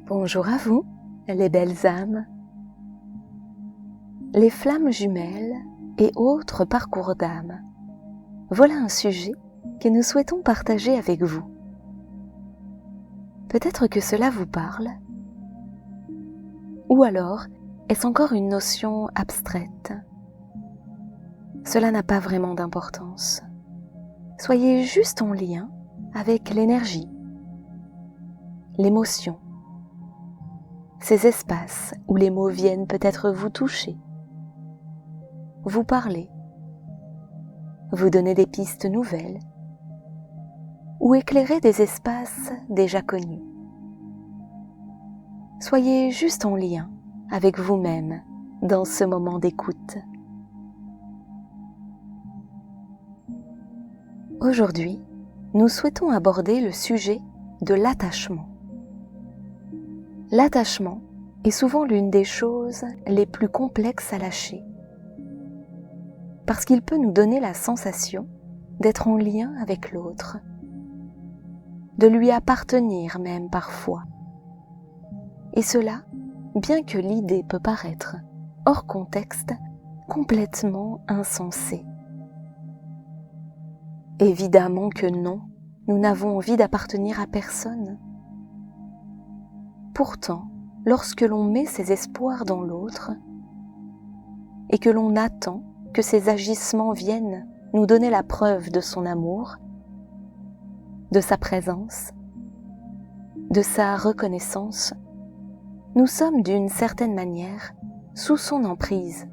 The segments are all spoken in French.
Bonjour à vous, les belles âmes. Les flammes jumelles et autres parcours d'âme. Voilà un sujet que nous souhaitons partager avec vous. Peut-être que cela vous parle, ou alors est-ce encore une notion abstraite? Cela n'a pas vraiment d'importance. Soyez juste en lien avec l'énergie, l'émotion, ces espaces où les mots viennent peut-être vous toucher, vous parler, vous donner des pistes nouvelles ou éclairer des espaces déjà connus. Soyez juste en lien avec vous-même dans ce moment d'écoute. Aujourd'hui, nous souhaitons aborder le sujet de l'attachement. L'attachement est souvent l'une des choses les plus complexes à lâcher, parce qu'il peut nous donner la sensation d'être en lien avec l'autre, de lui appartenir même parfois. Et cela, bien que l'idée peut paraître hors contexte, complètement insensée. Évidemment que non, nous n'avons envie d'appartenir à personne. Pourtant, lorsque l'on met ses espoirs dans l'autre et que l'on attend que ses agissements viennent nous donner la preuve de son amour, de sa présence, de sa reconnaissance, nous sommes d'une certaine manière sous son emprise.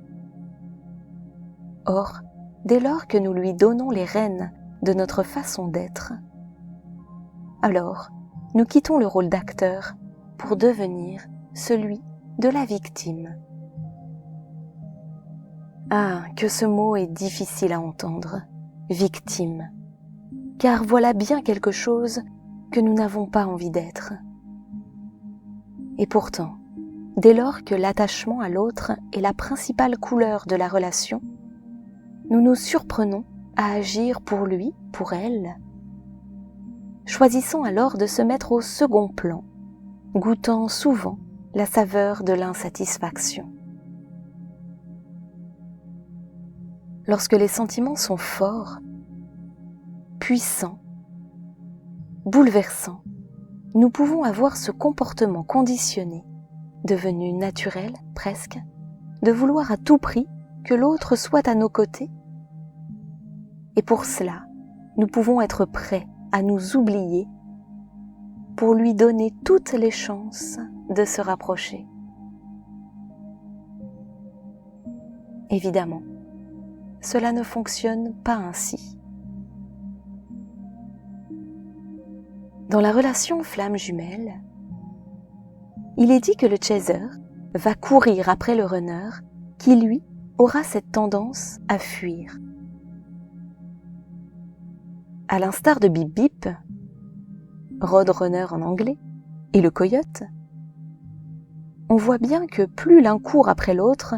Or, dès lors que nous lui donnons les rênes de notre façon d'être, alors nous quittons le rôle d'acteur pour devenir celui de la victime. Ah, que ce mot est difficile à entendre, victime, car voilà bien quelque chose que nous n'avons pas envie d'être. Et pourtant, dès lors que l'attachement à l'autre est la principale couleur de la relation, nous nous surprenons à agir pour lui, pour elle. Choisissons alors de se mettre au second plan, goûtant souvent la saveur de l'insatisfaction. Lorsque les sentiments sont forts, puissants, bouleversants, nous pouvons avoir ce comportement conditionné, devenu naturel presque, de vouloir à tout prix que l'autre soit à nos côtés. Et pour cela, nous pouvons être prêts à nous oublier pour lui donner toutes les chances de se rapprocher. Évidemment, cela ne fonctionne pas ainsi. Dans la relation flamme jumelle, il est dit que le chaser va courir après le runner qui, lui, aura cette tendance à fuir. À l'instar de Bip Bip, Roadrunner en anglais, et le coyote, on voit bien que plus l'un court après l'autre,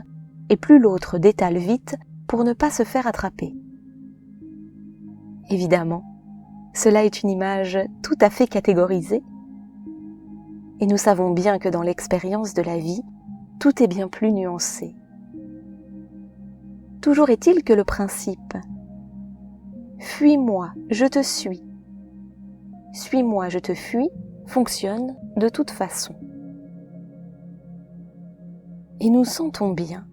et plus l'autre détale vite pour ne pas se faire attraper. Évidemment, cela est une image tout à fait catégorisée, et nous savons bien que dans l'expérience de la vie, tout est bien plus nuancé. Toujours est-il que le principe « fuis-moi, je te suis », « suis-moi, je te fuis » fonctionne de toute façon. Et nous sentons bien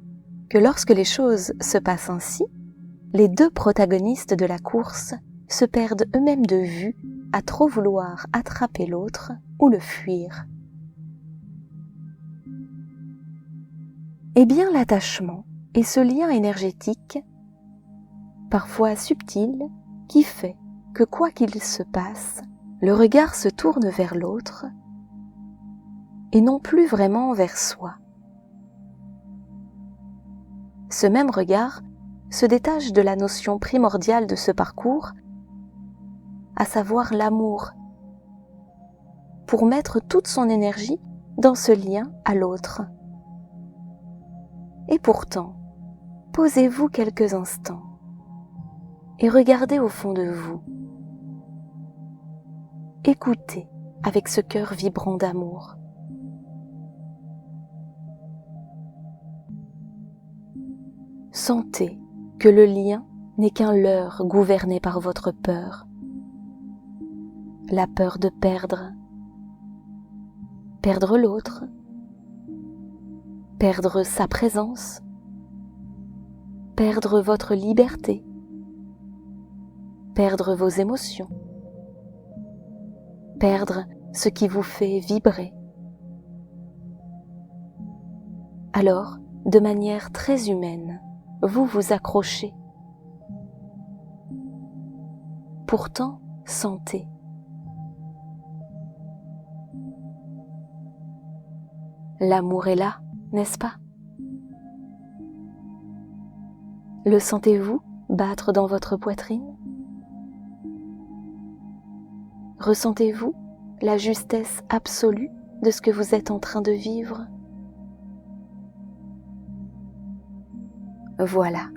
que lorsque les choses se passent ainsi, les deux protagonistes de la course se perdent eux-mêmes de vue à trop vouloir attraper l'autre ou le fuir. Eh bien, l'attachement est ce lien énergétique, parfois subtil, qui fait que quoi qu'il se passe, le regard se tourne vers l'autre et non plus vraiment vers soi. Ce même regard se détache de la notion primordiale de ce parcours, à savoir l'amour, pour mettre toute son énergie dans ce lien à l'autre. Et pourtant, posez-vous quelques instants et regardez au fond de vous. Écoutez avec ce cœur vibrant d'amour. Sentez que le lien n'est qu'un leurre gouverné par votre peur. La peur de perdre l'autre, perdre sa présence, perdre votre liberté, perdre vos émotions, perdre ce qui vous fait vibrer. Alors, de manière très humaine, vous vous accrochez. Pourtant, sentez. L'amour est là, n'est-ce pas? Le sentez-vous battre dans votre poitrine? Ressentez-vous la justesse absolue de ce que vous êtes en train de vivre? Voilà,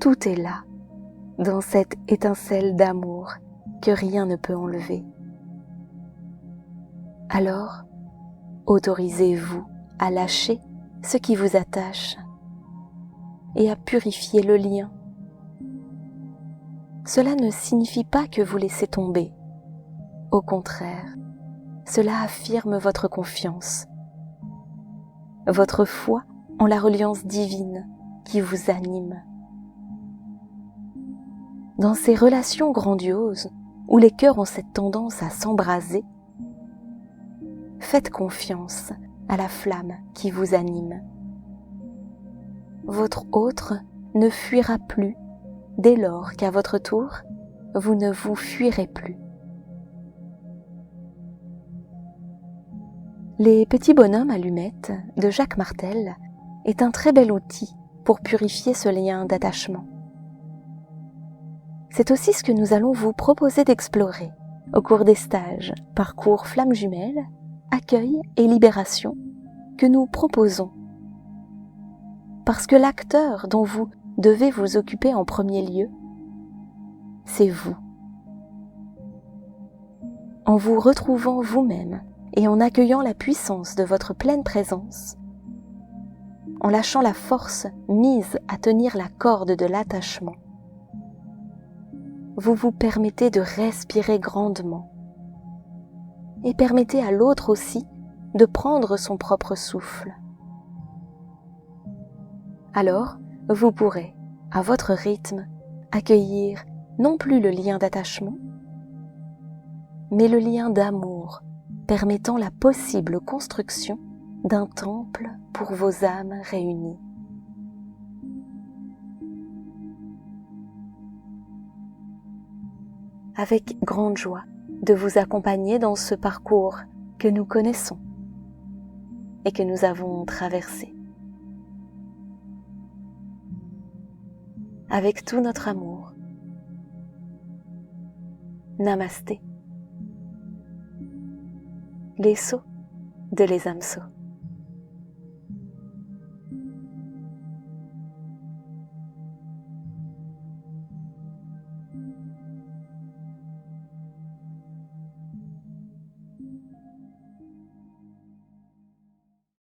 tout est là, dans cette étincelle d'amour que rien ne peut enlever. Alors, autorisez-vous à lâcher ce qui vous attache et à purifier le lien. Cela ne signifie pas que vous laissez tomber. Au contraire, cela affirme votre confiance, votre foi en la reliance divine qui vous anime. Dans ces relations grandioses où les cœurs ont cette tendance à s'embraser, faites confiance à la flamme qui vous anime. Votre autre ne fuira plus dès lors qu'à votre tour, vous ne vous fuirez plus. Les petits bonhommes allumettes de Jacques Martel est un très bel outil pour purifier ce lien d'attachement. C'est aussi ce que nous allons vous proposer d'explorer au cours des stages Parcours Flammes Jumelles, Accueil et Libération que nous proposons. Parce que l'acteur dont vous devez vous occuper en premier lieu, c'est vous. En vous retrouvant vous-même et en accueillant la puissance de votre pleine présence, en lâchant la force mise à tenir la corde de l'attachement, vous vous permettez de respirer grandement et permettez à l'autre aussi de prendre son propre souffle. Alors, vous pourrez, à votre rythme, accueillir non plus le lien d'attachement, mais le lien d'amour permettant la possible construction d'un temple pour vos âmes réunies. Avec grande joie de vous accompagner dans ce parcours que nous connaissons et que nous avons traversé. Avec tout notre amour. Namasté. Les sauts de Les âmes sauts.